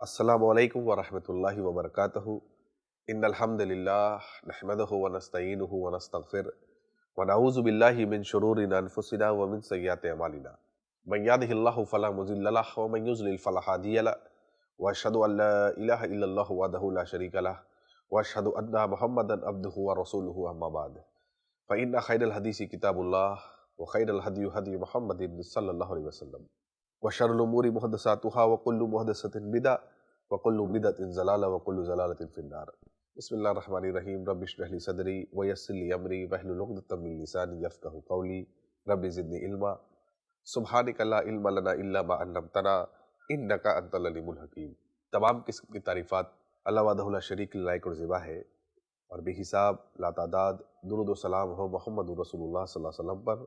अस्सलामु अलैकुम वरहमतुल्लाहि वबरकातुहू। इन्नल हम्दुलिल्लाह नहमदुहु व नस्तईनुहु व नस्तगफिर व नऊज़ु बिल्लाहि मिन शुरूरि अनफुसिना व मिन सय्यिआति अमालिना। मन यहदिहिल्लाहु फला मुज़िल्ल लहु व मन युज़लिल फला हादिय लहु व अशहदु अल्ला इलाहा इल्लल्लाहु वहदहु ला शरीका लहु व अशहदु अन्ना मुहम्मदन अब्दुहु व रसूलुहु अम्मा बाद। फ़इन्न खैरल हदीसी किताबुल्लाह व खैरल हदी हदी मुहम्मदिन सल्लल्लाहु अलैहि वसल्लम व शर्रुल उमूरि मुहद्दसातुहा व कुल्लु मुहद्दसतिन बिदअ व कुल्लु बिदअतिन ज़लाला व कुल्लु ज़लालतिन फिन्नार। बिस्मिल्लाहिर रहमानिर रहीम। रब्बि इश्रह ली सदरी व यस्सिर ली अमरी वहलुल उक़दतम मिन लिसानी यफ़क़हू क़ौली। रब्बि ज़िदनी इल्मा सुब्हानका ला इल्मा लना इल्ला मा अल्लमतना इन्नका अंतल अलीमुल हकीम। तमाम किस्म की तारीफ़ात अल्लाह वहदहु ला शरीक लायक और ज़िबा है और बेहिसाब लातादाद दुरूद व सलाम हो मोहम्मद रसूलुल्लाह सल्लल्लाहु अलैहि वसल्लम पर।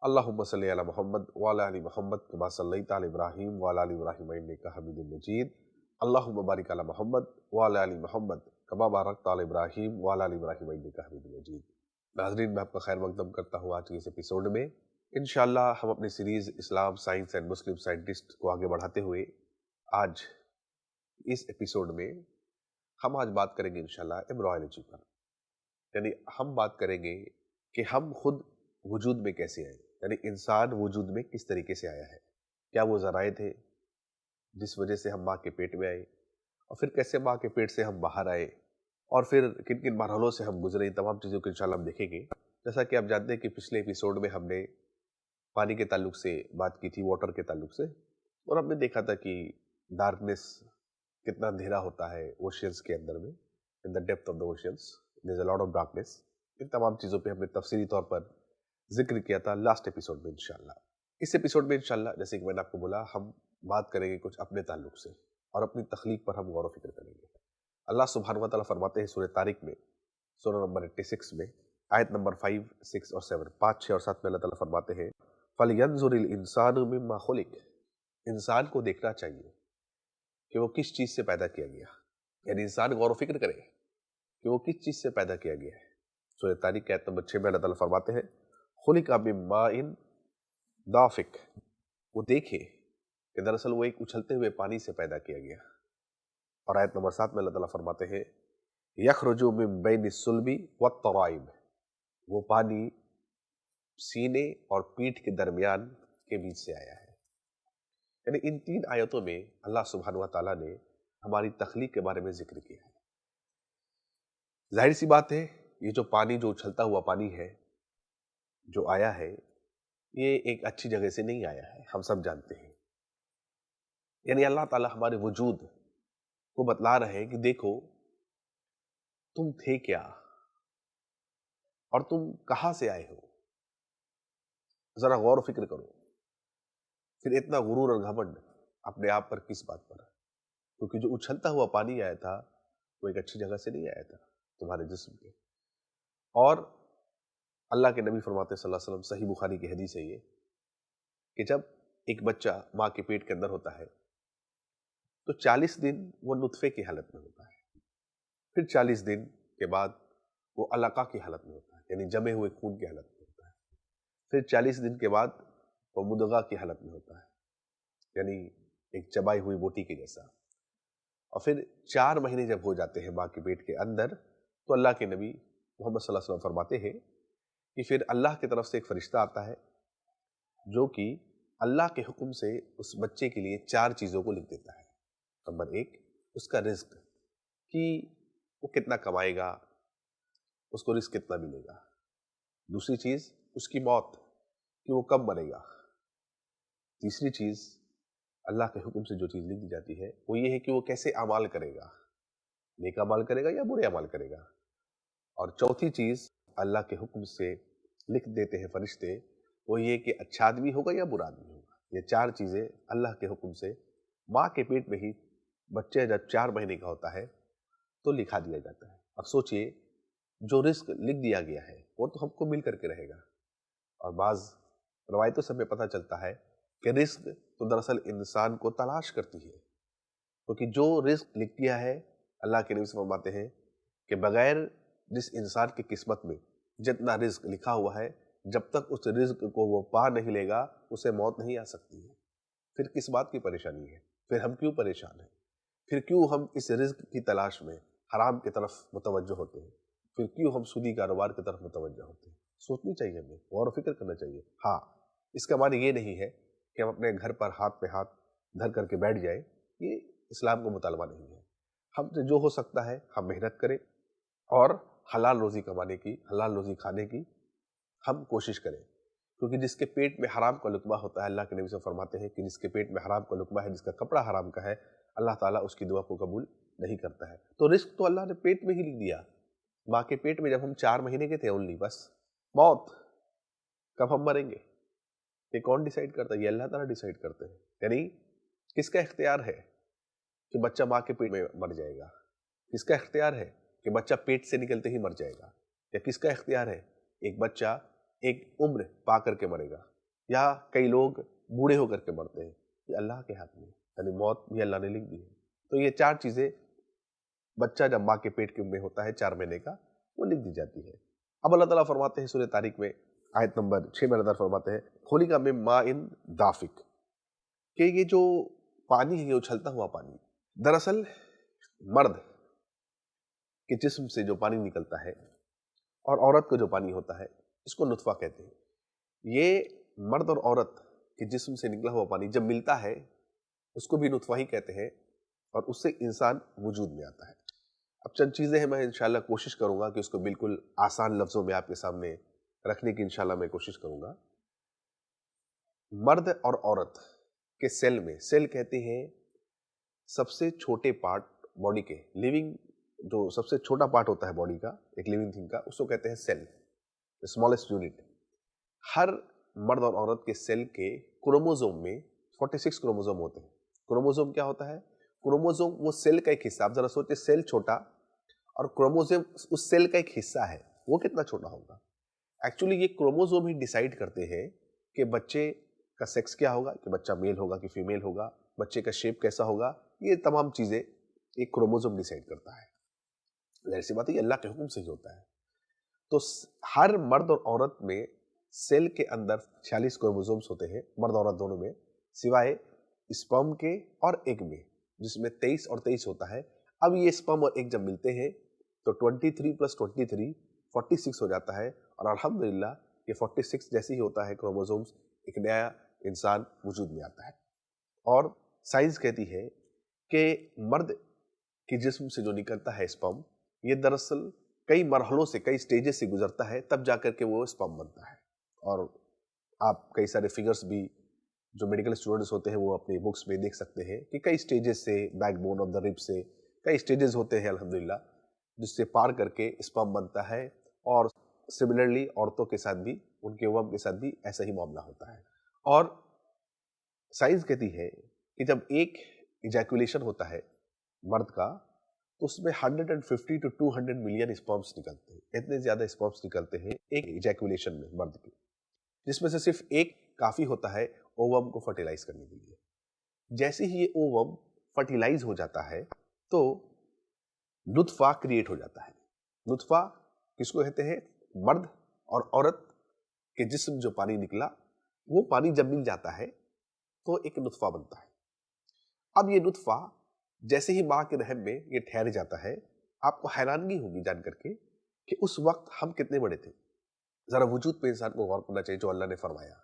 अल्लाहुम्मा सल्लि अला मुहम्मद व अला आलि मुहम्मद कमा सल्लैता अला इब्राहीम व अला आलि इब्राहीम इन्नका हमीदुम मजीद। अल्लाहुम्मा बारिक अला मुहम्मद व अला आलि मुहम्मद कमा बारकता अला इब्राहीम व अला आलि इब्राहीम इन्नका हमीदुम मजीद। नाज़रीन, मैं आपका खैर मक़दम करता हूँ आज के इस एपिसोड में। इंशाअल्लाह हम अपनी series Islam science and Muslim scientist को आगे बढ़ाते हुए आज इस एपिसोड में हम आज बात करेंगे इंशाअल्लाह एम्ब्रियोलॉजी पर। यानी हम बात करेंगे कि हम खुद वजूद में कैसे आए, यानी इंसान वजूद में किस तरीके से आया है। क्या वो ज़राए थे जिस वजह से हम माँ के पेट में आए, और फिर कैसे माँ के पेट से हम बाहर आए, और फिर किन किन मरहलों से हम गुजरे। इन तमाम चीज़ों को इंशाल्लाह हम देखेंगे। जैसा कि आप जानते हैं कि पिछले एपिसोड में हमने पानी के ताल्लुक से बात की थी, वाटर के ताल्लुक से, और हमने देखा था कि डार्कनेस कितना अंधेरा होता है ओशियंस के अंदर में। In the depth of the oceans there is a lot of darkness. इन तमाम चीज़ों पे हमने तफसीली तौर पर जिक्र किया था लास्ट एपिसोड में इंशाल्लाह। इस एपिसोड में इंशाल्लाह जैसे कि मैंने आपको बोला, हम बात करेंगे कुछ अपने ताल्लुक से और अपनी तख्लीक पर हम गौर व फिक्र करेंगे। अल्लाह सुब्हानहू व तआला फरमाते हैं सूरह तारिक में, सूरह नंबर 86 में, आयत नंबर 5, 6 और 7, 5, 6 और 7 में अल्लाह ताला फरमाते हैं, फलयंजुरिल इंसानु मिम्मा खुलिक। इंसान को देखना चाहिए कि वो किस चीज़ से पैदा किया गया। यानी इंसान गौर व फिक्र करे कि वो किस चीज़ से पैदा किया गया है। सूरह तारिक की आयत नंबर 6 में अल्लाह ताला फरमाते हैं, खुलिका मिन माइन दाफिक। वो देखे कि दरअसल वो एक उछलते हुए पानी से पैदा किया गया। और आयत नंबर 7 में अल्लाह ताला फरमाते हैं, यखरुजु मिन बैनि सुल्बी वत्तराइब। वो पानी सीने और पीठ के दरमियान के बीच से आया है। यानी इन 3 आयतों में अल्लाह सुब्हानहू व तआला ने हमारी तख्लीक के बारे में जिक्र किया है। जाहिर सी बात है, ये जो पानी, जो उछलता हुआ पानी है जो आया है, ये एक अच्छी जगह से नहीं आया है, हम सब जानते हैं। यानी अल्लाह ताला हमारे वजूद को बतला रहे हैं कि देखो तुम थे क्या और तुम कहां से आए हो, जरा गौर फिक्र करो। फिर इतना गुरूर और घमंड अपने आप पर किस बात पर? क्योंकि जो उछलता हुआ पानी आया था वो एक अच्छी जगह से नहीं आया था, तुम्हारे जिस्म के। और अल्लाह के नबी फरमाते सल्लल्लाहु अलैहि वसल्लम, सही बुखारी की हदीस है ये, कि जब एक बच्चा माँ के पेट के अंदर होता है तो 40 दिन वो नुत्फे की हालत में होता है। फिर 40 दिन के बाद वो अलका की हालत में होता है, यानी जमे हुए खून की हालत में होता है। फिर 40 दिन के बाद वो मुदगा की हालत में होता है, यानी एक चबाई हुई बोटी के जैसा। और फिर 4 महीने जब हो जाते हैं माँ के पेट के अंदर, तो अल्लाह के नबी मोहम्मद सल्लल्लाहु अलैहि वसल्लम फरमाते हैं कि फिर अल्लाह की तरफ से एक फरिश्ता आता है जो कि अल्लाह के हुक्म से उस बच्चे के लिए 4 चीज़ों को लिख देता है। नंबर 1, उसका रिज्क, कि वो कितना कमाएगा, उसको रिस्क कितना मिलेगा। दूसरी चीज़ उसकी मौत, कि वो कब मरेगा। तीसरी चीज़ अल्लाह के हुक्म से जो चीज़ लिख दी जाती है वो ये है कि वो कैसे अमाल करेगा, नेक अमाल करेगा या बुरे अमाल करेगा। और चौथी चीज़ अल्लाह के हुक्म से लिख देते हैं फरिश्ते, वो ये कि अच्छा आदमी होगा या बुरा आदमी होगा। ये 4 चीज़ें अल्लाह के हुक्म से माँ के पेट में ही बच्चे जब 4 महीने का होता है तो लिखा दिया जाता है। अब सोचिए, जो रिस्क लिख दिया गया है वो तो हमको मिल करके रहेगा। और बाज़ रवायतों से हमें पता चलता है कि रिस्क तो दरअसल इंसान को तलाश करती है, क्योंकि जो रिस्क लिख दिया है, अल्लाह के नबी फरमाते हैं कि बगैर जिस इंसान की किस्मत में जितना रिस्क लिखा हुआ है, जब तक उस रिस्क को वो पा नहीं लेगा उसे मौत नहीं आ सकती है। फिर किस बात की परेशानी है? फिर हम क्यों परेशान हैं? پھر کیوں ہم اس رزق کی تلاش میں حرام کی طرف متوجہ ہوتے ہیں؟ پھر کیوں ہم سودی کاروبار کی طرف متوجہ ہوتے ہیں؟ سوچنی چاہیے، ہمیں غور و فکر کرنا چاہیے۔ ہاں، اس کا معنی یہ نہیں ہے کہ ہم اپنے گھر پر ہاتھ پہ ہاتھ دھر کر کے بیٹھ جائیں، یہ اسلام کا مطالبہ نہیں ہے۔ ہم سے جو ہو سکتا ہے ہم محنت کریں اور حلال روزی کمانے کی، حلال روزی کھانے کی ہم کوشش کریں، کیونکہ جس کے پیٹ میں حرام کا لقمہ ہوتا ہے، اللہ کے نبی سے فرماتے ہیں کہ جس کے پیٹ میں حرام کا لقمہ ہے، جس کا کپڑا حرام کا ہے، اللہ تعالیٰ اس کی دعا کو قبول نہیں کرتا ہے۔ تو رزق تو اللہ نے پیٹ میں ہی لکھ دیا۔ ماں کے پیٹ میں جب ہم 4 مہینے کے تھے اونلی، بس موت کب ہم مریں گے یہ کون ڈیسائیڈ کرتا ہے؟ یہ اللہ تعالیٰ ڈیسائیڈ کرتے ہیں۔ یعنی کس کا اختیار ہے کہ بچہ ماں کے پیٹ میں مر جائے گا؟ کس کا اختیار ہے کہ بچہ پیٹ سے نکلتے ہی مر جائے گا؟ یا کس کا اختیار ہے ایک بچہ ایک عمر پا کر کے مرے گا؟ یا کئی لوگ بوڑھے ہو کر کے مرتے ہیں؟ یہ اللہ کے ہاتھ میں، یعنی موت بھی اللہ نے لکھ دی ہے۔ تو یہ 4 چیزیں بچہ جب ماں کے پیٹ میں ہوتا ہے 4 مہینے کا، وہ لکھ دی جاتی ہے۔ اب اللہ تعالیٰ فرماتے ہیں سورہ طارق میں آیت نمبر 6 میں اللہ فرماتے ہیں خلق من ماء دافق، کہ یہ جو پانی ہے، یہ اچھلتا ہوا پانی، دراصل مرد کے جسم سے جو پانی نکلتا ہے اور عورت کا جو پانی ہوتا ہے، اس کو نطفہ کہتے ہیں۔ یہ مرد اور عورت کے جسم سے نکلا ہوا پانی جب ملتا ہے، اس کو بھی نطفہ ہی کہتے ہیں، اور اس سے انسان وجود میں آتا ہے۔ اب چند چیزیں ہیں، میں انشاءاللہ کوشش کروں گا کہ اس کو بالکل آسان لفظوں میں آپ کے سامنے رکھنے کی انشاءاللہ میں کوشش کروں گا۔ مرد اور عورت کے سیل میں، سیل کہتے ہیں سب سے چھوٹے پارٹ باڈی کے، لیونگ جو سب سے چھوٹا پارٹ ہوتا ہے باڈی کا، ایک لیونگ تھنگ کا، اس کو کہتے ہیں سیل، اسمالسٹ یونٹ۔ ہر مرد اور عورت کے سیل کے کروموزوم میں 46 کروموزوم ہوتے ہیں۔ کروموزوم کیا ہوتا ہے؟ کروموزوم وہ سیل کا ایک حصہ، آپ ذرا سوچیں، سیل چھوٹا اور کروموزوم اس سیل کا ایک حصہ ہے، وہ کتنا چھوٹا ہوگا؟ ایکچولی یہ کروموزوم ہی ڈیسائیڈ کرتے ہیں کہ بچے کا سیکس کیا ہوگا، کہ بچہ میل ہوگا کہ فیمیل ہوگا، بچے کا شیپ کیسا ہوگا، یہ تمام چیزیں ایک کروموزوم ڈیسائیڈ کرتا ہے۔ ظاہر سی بات ہے یہ اللہ کے حکم سے ہی ہوتا ہے۔ تو ہر مرد اور عورت میں سیل کے اندر 46 کروموزومز ہوتے ہیں، مرد اور عورت دونوں میں، سوائے اسپرم کے اور ایگ میں، جس میں 23 اور 23 ہوتا ہے۔ اب یہ اسپرم اور ایگ جب ملتے ہیں تو 23 + 23 46 ہو جاتا ہے، اور الحمدللہ یہ 46 جیسے ہی ہوتا ہے کروموزومز، ایک نیا انسان وجود میں آتا ہے۔ اور سائنس کہتی ہے کہ مرد کے جسم سے جو نکلتا ہے اسپرم، یہ دراصل کئی مرحلوں سے، کئی سٹیجز سے گزرتا ہے، تب جا کر کے وہ اسپرم بنتا ہے۔ اور آپ کئی سارے فگرز بھی جو میڈیکل اسٹوڈنٹس ہوتے ہیں وہ اپنی بکس میں دیکھ سکتے ہیں کہ کئی سٹیجز سے، بیک بون آف دا رب سے کئی سٹیجز ہوتے ہیں الحمدللہ، جس سے پار کر کے اسپرم بنتا ہے۔ اور سملرلی عورتوں کے ساتھ بھی، ان کے وم کے ساتھ بھی ایسا ہی معاملہ ہوتا ہے۔ اور سائنس کہتی ہے کہ جب ایک ایجیکولیشن ہوتا ہے مرد کا، تو اس میں 150 to 200 ملین اسپرمس نکلتے ہیں، اتنے زیادہ اسپرمس نکلتے ہیں ایک ایجیکولیشن میں مرد کے، جس میں سے صرف ایک کافی ہوتا ہے اووم کو فرٹیلائز کرنے کے لیے۔ جیسے ہی یہ اووم فرٹیلائز ہو جاتا ہے تو نطفہ کریٹ ہو جاتا ہے۔ نطفہ کس کو کہتے ہیں؟ مرد اور عورت کے جسم جو پانی نکلا، وہ پانی جب مل جاتا ہے تو ایک نطفہ بنتا ہے۔ اب یہ نطفہ جیسے ہی ماں کے رحم میں یہ ٹھہر جاتا ہے، آپ کو حیرانگی ہوگی جان کر کے کہ اس وقت ہم کتنے بڑے تھے۔ ذرا وجود پہ انسان کو غور کرنا چاہیے جو اللہ نے فرمایا،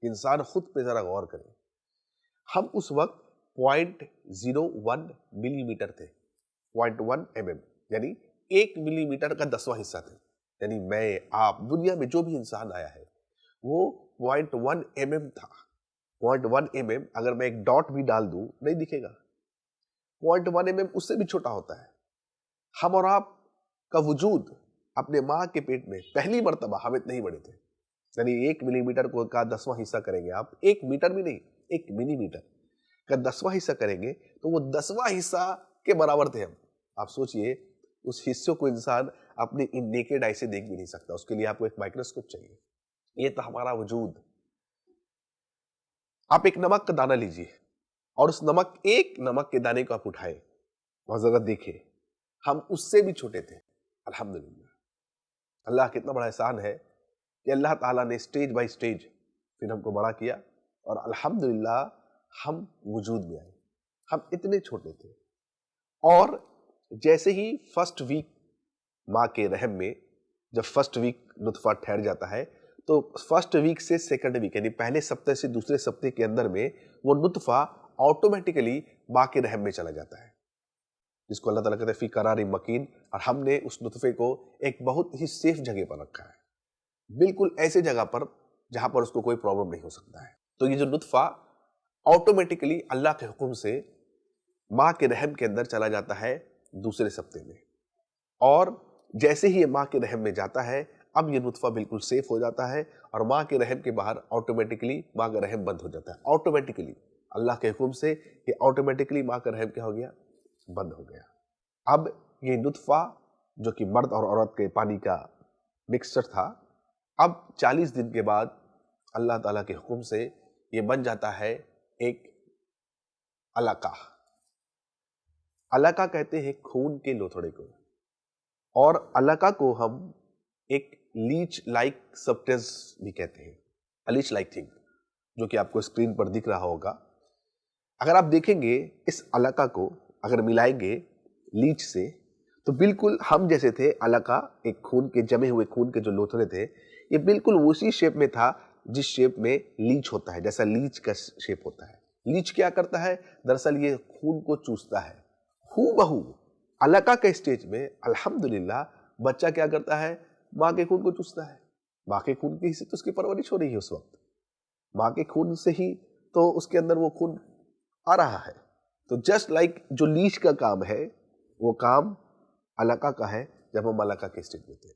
انسان خود پہ ذرا غور کرے۔ ہم اس وقت 0.01 ملی میٹر تھے، 0.1 mm، یعنی 1 ملی میٹر کا 10واں حصہ تھے۔ یعنی میں، آپ، دنیا میں جو بھی انسان آیا ہے وہ 0.1 mm تھا۔ 0.1 mm اگر میں ایک ڈاٹ بھی ڈال دوں نہیں دکھے گا، 0.1 mm اس سے بھی چھوٹا ہوتا ہے۔ ہم اور آپ کا وجود اپنے ماں کے پیٹ میں پہلی مرتبہ ہم اتنے ہی بڑے تھے، یعنی 1 ملی میٹر کو کا 10واں حصہ کریں گے آپ، 1 میٹر بھی نہیں، 1 ملی میٹر کا 10واں حصہ کریں گے تو وہ 10واں حصہ کے برابر تھے ہم۔ آپ سوچئے اس حصے کو انسان اپنے ان نیکڈ آئی سے دیکھ بھی نہیں سکتا، اس کے لیے آپ کو ایک مائکروسکوپ چاہیے۔ یہ تھا ہمارا وجود۔ آپ ایک نمک کا دانہ لیجئے اور اس ایک نمک کے دانے کو آپ اٹھائے اور ذرا دیکھیں، ہم اس سے بھی چھوٹے تھے۔ الحمدللہ، اللہ کتنا بڑا احسان ہے کہ اللہ تعالیٰ نے سٹیج بائی سٹیج پھر ہم کو بڑا کیا، اور الحمدللہ ہم وجود میں آئے۔ ہم اتنے چھوٹے تھے، اور جیسے ہی فرسٹ ویک ماں کے رحم میں جب فرسٹ ویک نطفہ ٹھہر جاتا ہے تو فرسٹ ویک سے سیکنڈ ویک یعنی پہلے سفتے سے دوسرے سفتے کے اندر میں وہ نطفہ آٹومیٹیکلی ماں کے رحم میں چلا جاتا ہے، جس کو اللہ تعالیٰ کہتے ہیں فی قرار مکین، اور ہم نے اس نطفے کو ایک بہت ہی سیف جگہ پر رکھا ہے، بالکل ایسے جگہ پر جہاں پر اس کو کوئی پرابلم نہیں ہو سکتا ہے۔ تو یہ جو نطفہ آٹومیٹیکلی اللہ کے حکم سے ماں کے رحم کے اندر چلا جاتا ہے دوسرے سفتے میں، اور جیسے ہی یہ ماں کے رحم میں جاتا ہے اب یہ نطفہ بالکل سیف ہو جاتا ہے اور ماں کے رحم کے باہر آٹومیٹکلی ماں کا رحم بند ہو جاتا ہے، آٹومیٹکلی اللہ کے حکم سے یہ آٹومیٹکلی ماں کا رحم کیا ہو گیا؟ بند ہو گیا۔ اب یہ نطفہ جو کہ مرد اور عورت کے پانی کا مکسچر تھا، اب 40 دن کے بعد اللہ تعالیٰ کے حکم سے یہ بن جاتا ہے ایک علقہ۔ علقہ کہتے ہیں خون کے لوتھڑے کو، اور علقہ کو ہم ایک لیچ لائک سبسٹنس بھی کہتے ہیں، لیچ لائک تھنگ، جو کہ آپ کو اسکرین پر دکھ رہا ہوگا۔ اگر آپ دیکھیں گے اس علقہ کو اگر ملائیں گے لیچ سے تو بالکل ہم جیسے تھے، علقہ ایک خون کے جمے ہوئے خون کے جو لوتھڑے تھے یہ بالکل اسی شیپ میں تھا جس شیپ میں لیچ ہوتا ہے، جیسا لیچ کا شیپ ہوتا ہے۔ لیچ کیا کرتا ہے؟ دراصل یہ خون کو چوستا ہے ہو بہو۔ علقہ کے اسٹیج میں الحمدللہ بچہ کیا کرتا ہے؟ ماں کے خون کو چوستا ہے، ماں کے خون کی سے تو اس کی پرورش ہو رہی ہے، اس وقت ماں کے خون سے ہی تو اس کے اندر وہ خون آ رہا ہے۔ تو جسٹ لائک جو لیچ کا کام ہے وہ کام علقہ کا ہے جب ہم علقہ کے اسٹیج میں تھے۔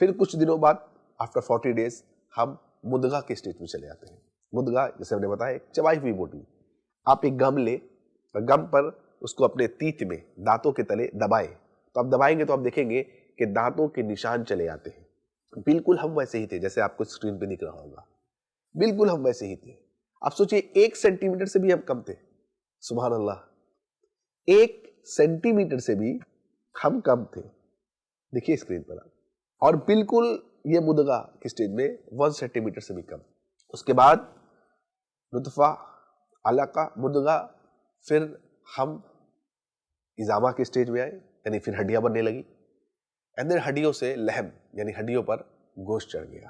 پھر کچھ دنوں بعد آفٹر 40 ڈیز ہم مدغہ کے اسٹیج میں چلے آتے ہیں۔ مدغہ جیسے ہم نے بتایا ایک چبائی ہوئی بوٹی، آپ ایک گم لیں اور گم پر اس کو اپنے تیت میں دانتوں کے تلے دبائیں، تو آپ دبائیں گے تو آپ دیکھیں گے کہ دانتوں کے نشان چلے آتے ہیں۔ بالکل ہم ویسے ہی تھے جیسے آپ کو اسکرین پہ دکھ رہا ہوگا، بالکل ہم ویسے ہی تھے۔ آپ سوچئے 1 سینٹی میٹر سے بھی ہم کم تھے، سبحان اللہ، 1 سینٹی میٹر سے بھی ہم کم تھے، دیکھیے اسکرین پر آپ، اور بالکل یہ مدغہ کے سٹیج میں 1 سینٹی میٹر سے بھی کم۔ اس کے بعد نطفہ، علقہ، مدغہ، پھر ہم اضامہ کے سٹیج میں آئے، یعنی پھر ہڈیاں بننے لگی، اندر ہڈیوں سے لحم یعنی ہڈیوں پر گوشت چڑھ گیا،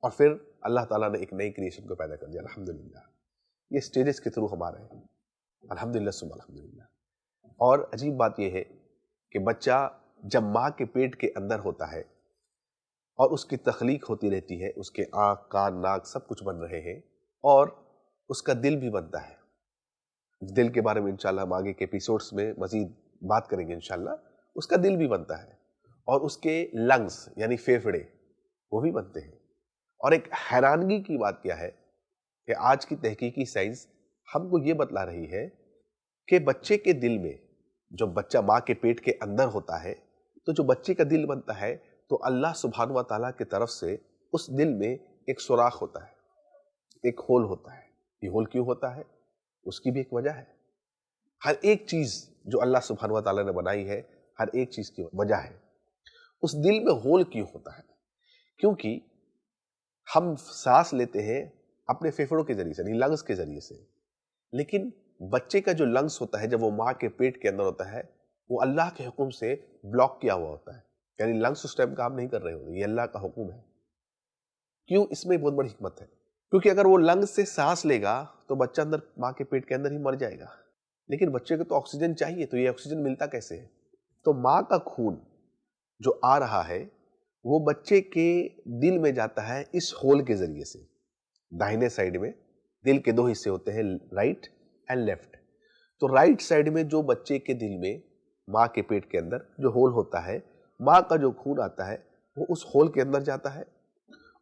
اور پھر اللہ تعالیٰ نے ایک نئی کریشن کو پیدا کر دیا۔ الحمدللہ یہ سٹیجز کے تھرو ہم آ رہے ہیں، الحمدللہ ثم الحمدللہ۔ اور عجیب بات یہ ہے کہ بچہ جب ماں کے پیٹ کے اندر ہوتا ہے اور اس کی تخلیق ہوتی رہتی ہے، اس کے آنکھ، کان، ناک سب کچھ بن رہے ہیں، اور اس کا دل بھی بنتا ہے۔ دل کے بارے میں انشاءاللہ ہم آگے کے ایپیسوڈز میں مزید بات کریں گے انشاءاللہ۔ اس کا دل بھی بنتا ہے، اور اس کے لنگز یعنی پھیپھڑے وہ بھی بنتے ہیں۔ اور ایک حیرانگی کی بات کیا ہے کہ آج کی تحقیقی سائنس ہم کو یہ بتلا رہی ہے کہ بچے کے دل میں، جب بچہ ماں کے پیٹ کے اندر ہوتا ہے تو جو بچے کا دل بنتا ہے تو اللہ سبحانہ و تعالیٰ کی طرف سے اس دل میں ایک سوراخ ہوتا ہے، ایک ہول ہوتا ہے۔ یہ ہول کیوں ہوتا ہے؟ اس کی بھی ایک وجہ ہے۔ ہر ایک چیز جو اللہ سبحانہ و تعالیٰ نے بنائی ہے، ہر ایک چیز کی وجہ ہے۔ اس دل میں ہول کیوں ہوتا ہے؟ کیونکہ ہم سانس لیتے ہیں اپنے پھیپھڑوں کے ذریعے سے، یعنی لنگز کے ذریعے سے، لیکن بچے کا جو لنگز ہوتا ہے جب وہ ماں کے پیٹ کے اندر ہوتا ہے وہ اللہ کے حکم سے بلاک کیا ہوا ہوتا ہے، یعنی لنگز اس ٹائم کام نہیں کر رہے ہوتے، یہ اللہ کا حکم ہے۔ کیوں؟ اس میں بہت بڑی حکمت ہے، کیونکہ اگر وہ لنگز سے سانس لے گا تو بچہ اندر ماں کے پیٹ کے اندر ہی مر جائے گا، لیکن بچے کو تو آکسیجن چاہیے، تو یہ آکسیجن ملتا کیسے ہے؟ تو ماں کا خون جو آ رہا ہے وہ بچے کے دل میں جاتا ہے اس ہول کے ذریعے سے۔ داہنے سائیڈ میں دل کے 2 حصے ہوتے ہیں، رائٹ اینڈ لیفٹ۔ تو رائٹ سائیڈ میں جو بچے کے دل میں ماں کے پیٹ کے اندر جو ہول ہوتا ہے، ماں کا جو خون آتا ہے وہ اس ہول کے اندر جاتا ہے،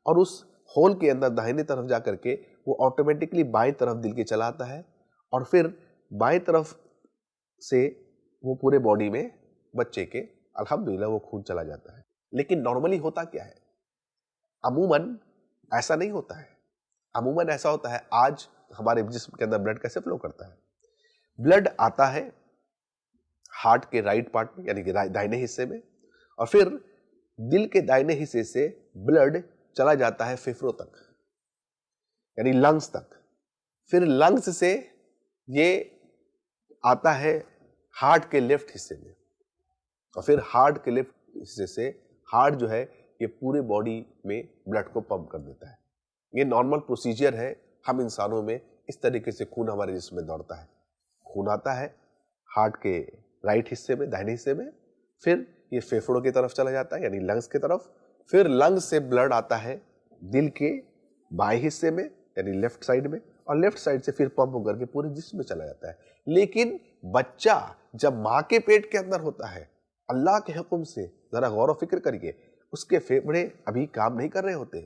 اور اس ہول کے اندر داہنے طرف جا کر کے وہ آٹومیٹکلی بائیں طرف دل کے چلا آتا ہے، اور پھر بائیں طرف سے وہ پورے باڈی میں بچے کے الحمدللہ وہ خون چلا جاتا ہے۔ لیکن نارملی ہوتا کیا ہے؟ عموماً ایسا نہیں ہوتا ہے۔ عموماً ایسا ہوتا ہے، آج ہمارے جسم کے اندر بلڈ کیسے فلو کرتا ہے؟ بلڈ آتا ہے ہارٹ کے رائٹ پارٹ میں یعنی کہ دائنے حصے میں، اور پھر دل کے دائنے حصے سے بلڈ چلا جاتا ہے پھیپھڑوں تک یعنی لنگز تک، پھر لنگز سے یہ آتا ہے हार्ट के लेफ्ट हिस्से में, और फिर हार्ट के लेफ्ट हिस्से से हार्ट जो है ये पूरे बॉडी में ब्लड को पंप कर देता है। ये नॉर्मल प्रोसीजर है। हम इंसानों में इस तरीके से खून हमारे जिस्म में दौड़ता है। खून आता है हार्ट के राइट हिस्से में, दाहिने हिस्से में, फिर ये फेफड़ों की तरफ चला जाता है यानी लंग्स की तरफ, फिर लंग्स से ब्लड आता है दिल के बाएं हिस्से में यानी लेफ्ट साइड में, और लेफ्ट साइड से फिर पंप होकर के पूरे जिस्म में चला जाता है। लेकिन बच्चा जब माँ के पेट के अंदर होता है, अल्लाह के हुक्म से, जरा गौर व फिक्र करिए, उसके फेफड़े अभी काम नहीं कर रहे होते,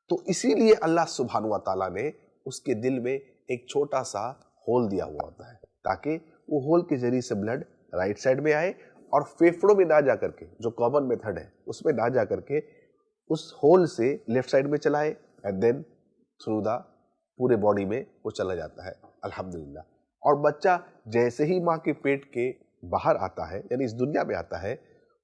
तो इसीलिए अल्लाह सुब्हान व तआला ने उसके दिल में एक छोटा सा होल दिया हुआ होता है, ताकि वो होल के जरिए से ब्लड राइट साइड में आए और फेफड़ों में ना जा करके, जो कॉमन मेथड है उसमें ना जा करके उस होल से लेफ्ट साइड में चलाए, एंड देन थ्रू द पूरे बॉडी में वो चला जाता है अल्हम्दुलिल्लाह। और बच्चा जैसे ही माँ के पेट के बाहर आता है यानी इस दुनिया में आता है,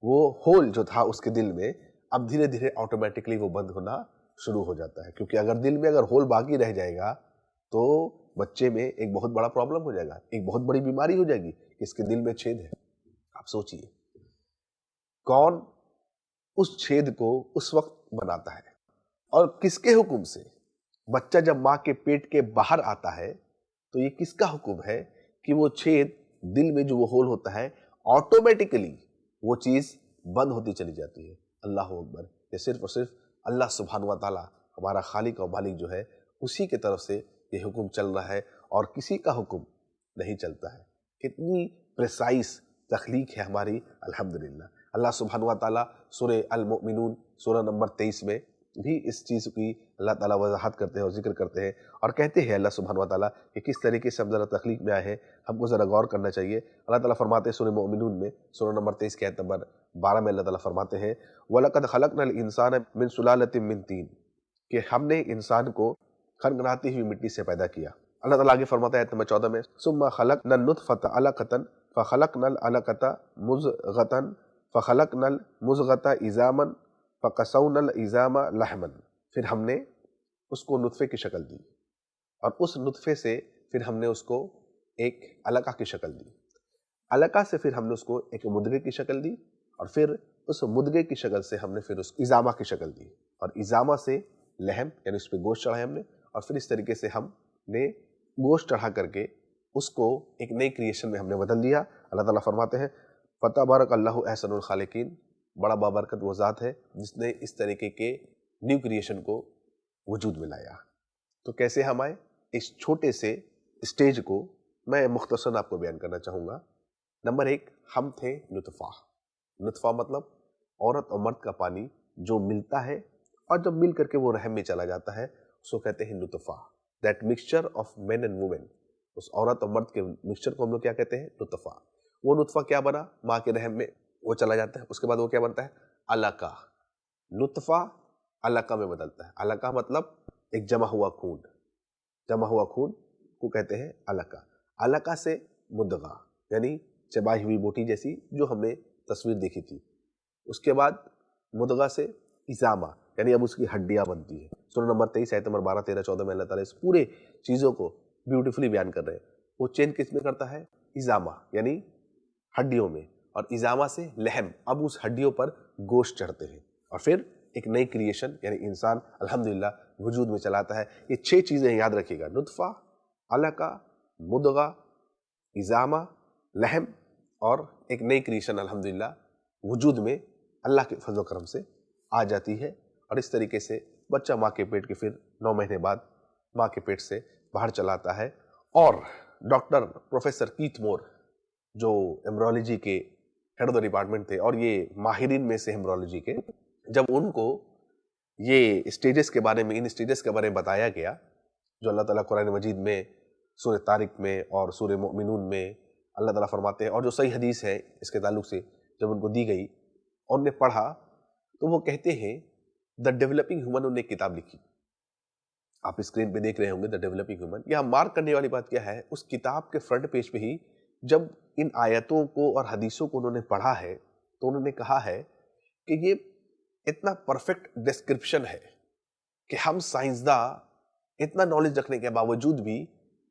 वो होल जो था उसके दिल में अब धीरे धीरे ऑटोमेटिकली वो बंद होना शुरू हो जाता है, क्योंकि अगर दिल में अगर होल बाकी रह जाएगा तो बच्चे में एक बहुत बड़ा प्रॉब्लम हो जाएगा, एक बहुत बड़ी बीमारी हो जाएगी कि इसके दिल में छेद है। आप सोचिए कौन उस छेद को उस वक्त बनाता है और किसके हुक्म से? बच्चा जब माँ के पेट के बाहर आता है तो ये किसका हुक्म है कि वो छेद दिल में जो वो होल होता है ऑटोमेटिकली वो चीज बंद होती चली जाती है। अल्लाह अकबर। ये सिर्फ और सिर्फ अल्लाह सुब्हान व तआला हमारा खालिक और मालिक जो है उसी के तरफ से ये हुक्म चल रहा है और किसी का हुक्म नहीं चलता है। कितनी प्रिसाइज तख्लीक है हमारी अल्हम्दुलिल्लाह। अल्लाह सुब्हान व तआला सूरह अल मोमिनून सूरह नंबर 23 में भी इस चीज़ की अल्लाह ताला वजाहत करते हैं और जिक्र करते हैं और कहते हैं अल्लाह सुब्हान व तआला कि किस तरीके से हम ज़रा तख्लीक में आए हैं, हमको ज़रा गौर करना चाहिए। अल्लाह ताला फरमाते हैं सूरह मोमिनून में सूरह नंबर 23 के आयत नंबर 12 में अल्लाह ताला फरमाते हैं वलक़द खलक़नल इंसान मिन सुलालतिम मिन तीन, कि हमने इंसान को खनखनाती हुई मिट्टी से पैदा किया। अल्लाह ताला आगे फरमाता है आयत नंबर 14 में सुम्मा खलक़नल नुतफ़ता अलक़तन फ़खलक़नल अलक़ता मुज़ग़तन फ़खलक़नल मुज़ग़ता इज़ामन फ़क़सौनल इज़ामा लहमन, फिर हमने उसको नुतफ़े की शक्ल दी और उस नुतफ़े से फिर हमने उसको एक अलका की शक्ल दी, अलका से फिर हमने उसको एक मुद्गे की शक्ल दी और फिर उस मुद्गे की शक्ल से हमने फिर उस इज़ामा की शक्ल दी और इज़ामा से लहम यानी उस पर गोश्त चढ़ाया हमने और फिर इस तरीके से हमने गोश्त चढ़ा करके उसको एक नई क्रिएशन में हमने बदल दिया। अल्लाह ताला फरमाते हैं फ़तबारकल्लाहु अहसनुल खालिकीन, बड़ा बाबरकत वो ज़ात है जिसने इस तरीके के न्यू क्रिएशन को वजूद में लाया। तो कैसे हम आए इस छोटे से स्टेज को मैं मुख्तसर आपको बयान करना चाहूँगा। नंबर 1, हम थे नुतफ़ा। नुतफ़ा मतलब औरत और मर्द का पानी जो मिलता है और जब मिल करके वो रहम में चला जाता है उसको कहते हैं नुतफ़ा। That mixture of men and women, उस औरत और मर्द के मिक्सचर को हम लोग क्या कहते हैं? नुतफ़ा। वो नुतफ़ा क्या बना? माँ के रहम में वो चला जाता है, उसके बाद वो क्या बनता है? अलका। नुतफ़ा अलका में बदलता है। अलका मतलब एक जमा हुआ खून, जमा हुआ खून को कहते हैं अलका। अलका से मुद्गा यानी चबाई हुई बोटी जैसी जो हमने तस्वीर देखी थी, उसके बाद मुद्गा से इज़ामा यानी अब उसकी हड्डियां बनती है। सूरह नंबर 23 आयत नंबर 12, 13, 14 में अल्लाह ताला इस पूरे चीज़ों को ब्यूटीफुली बयान कर रहे हैं। वो चेंज किस में करता है? इज़ामा यानी हड्डियों में, और इज़ामा से लहम, अब उस हड्डियों पर गोश्त चढ़ते हैं और फिर एक नई क्रिएशन यानी इंसान अल्हम्दुलिल्लाह वजूद में चलाता है। ये 6 चीज़ें याद रखिएगा, नुतफ़ा, अलका, मुद्गा, इज़ामा, लहम और एक नई क्रिएशन अल्हम्दुलिल्लाह वजूद में अल्लाह के फज़ल करम से आ जाती है। और इस तरीके से बच्चा माँ के पेट के फिर 9 महीने बाद माँ के पेट से बाहर चलाता है। और डॉक्टर प्रोफेसर कीथ मोर जो एम्ब्रियोलॉजी के हेड ऑफ द डिपार्टमेंट थे और ये माहिरीन में से एम्ब्रियोलॉजी के, जब उनको ये स्टेजेस के बारे में, इन स्टेजेस के बारे में बताया गया जो अल्लाह ताला कुरान मजीद में सूरह तारिक में और सूरह मोमिनून में अल्लाह ताला फरमाते हैं, और जो सही हदीस है इसके ताल्लुक से जब उनको दी गई और उन्हें पढ़ा तो वो कहते हैं द डेवलपिंग ह्यूमन, उन्हें किताब लिखी, आप स्क्रीन पे देख रहे होंगे द डेवलपिंग ह्यूमन। यहाँ मार्क करने वाली बात क्या है, उस किताब के फ्रंट पेज पे ही जब इन आयतों को और हदीसों को उन्होंने पढ़ा है तो उन्होंने कहा है कि ये इतना परफेक्ट डिस्क्रिप्शन है कि हम साइंसदान इतना नॉलेज रखने के बावजूद भी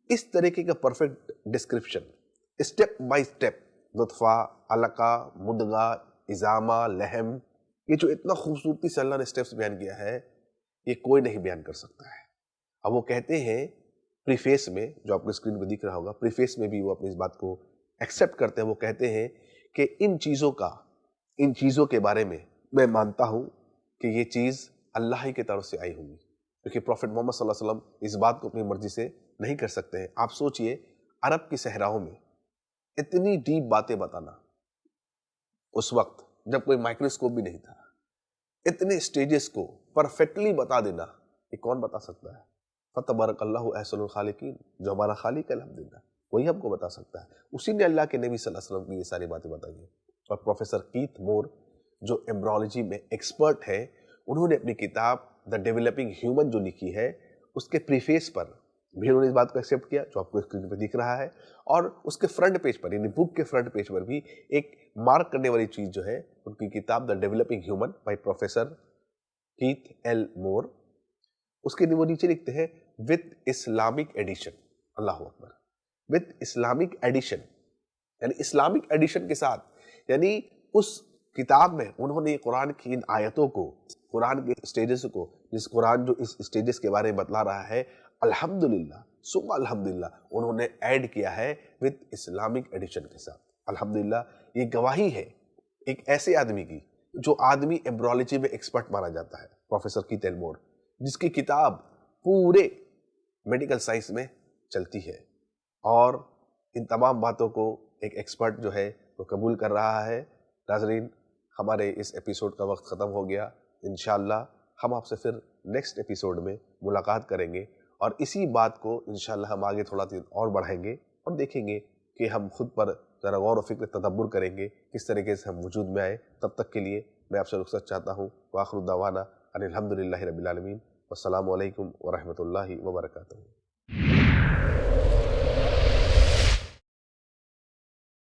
इस तरीके का perfect description step by step लुत्फ़ा, अलका, मुदगा, इज़ामा, लहम, ये जो इतना खूबसूरती से अल्लाह ने स्टेप्स बयान किया है, ये कोई नहीं बयान कर सकता है। अब वो कहते हैं प्रीफेस में, जो आपको स्क्रीन पे दिख रहा होगा, प्रीफेस में भी वो अपनी इस बात को एक्सेप्ट करते हैं। वो कहते हैं कि इन चीज़ों के बारे में मैं मानता हूँ कि ये चीज़ अल्लाह ही की तरफ से आई होगी, क्योंकि प्रॉफिट मोहम्मद सल्लल्लाहु अलैहि वसल्लम इस बात को अपनी मर्जी से नहीं कर सकते हैं। आप सोचिए, अरब की सहराओं में इतनी डीप बातें बताना, उस वक्त जब कोई माइक्रोस्कोप भी नहीं था, इतने स्टेजेस को परफेक्टली बता देना, ये कौन बता सकता है? फतबरकल्लाहु अहसनुल खालिकीन, जो हमारा खालिक है अल्हम्दुलिल्लाह, वही हमको बता सकता है। उसी ने अल्लाह के नबी सल्लल्लाहु अलैहि वसल्लम की ये सारी बातें बताई हैं। और प्रोफेसर कीथ मोर, जो एम्ब्रोलॉजी में एक्सपर्ट है, उन्होंने अपनी किताब द डेवलपिंग ह्यूमन जो लिखी है, उसके प्रीफेस पर भी उन्होंने इस बात को एक्सेप्ट किया, जो आपको स्क्रीन पर दिख रहा है। और उसके फ्रंट पेज पर, यानी बुक के फ्रंट पेज पर भी एक मार्क करने वाली चीज जो है, उनकी किताब the developing human by professor Keith L Moore, उसके वो नीचे लिखते हैं विद इस्लामिक एडिशन। अल्लाह अकबर, विद इस्लामिक एडिशन, यानी इस्लामिक एडिशन के साथ, यानी उस किताब में उन्होंने कुरान की इन आयतों को, कुरान के स्टेजेस को, जिस कुरान जो इस स्टेजेस के बारे में बतला रहा है, अल्हम्दुलिल्लाह सुम्मा अल्हम्दुलिल्लाह, उन्होंने ऐड किया है विद इस्लामिक एडिशन के साथ। अल्हम्दुलिल्लाह, ये गवाही है एक ऐसे आदमी की, जो आदमी एम्ब्रोलॉजी में एक्सपर्ट माना जाता है, प्रोफेसर कीथ एल मोर, जिसकी किताब पूरे मेडिकल साइंस में चलती है, और इन तमाम बातों को एक एक्सपर्ट जो है वो कबूल कर रहा है। नाज़रीन, हमारे इस एपिसोड का वक्त ख़त्म हो गया। इंशाअल्लाह हम आपसे फिर नेक्स्ट एपिसोड में मुलाकात करेंगे, और इसी बात को इंशाअल्लाह हम आगे थोड़ा दिन और बढ़ाएंगे, और देखेंगे कि हम खुद पर ज़रा गौर व फिक्र तदब्बुर करेंगे किस तरीके से हम वजूद में आए। तब तक के लिए मैं आपसे रुख़्सत चाहता हूँ। वाखिरु दावाना अनिल हम्दुलिल्लाहि रब्बिल आलमीन, वस्सलामु अलैकुम व रहमतुल्लाहि व बरकातुहू।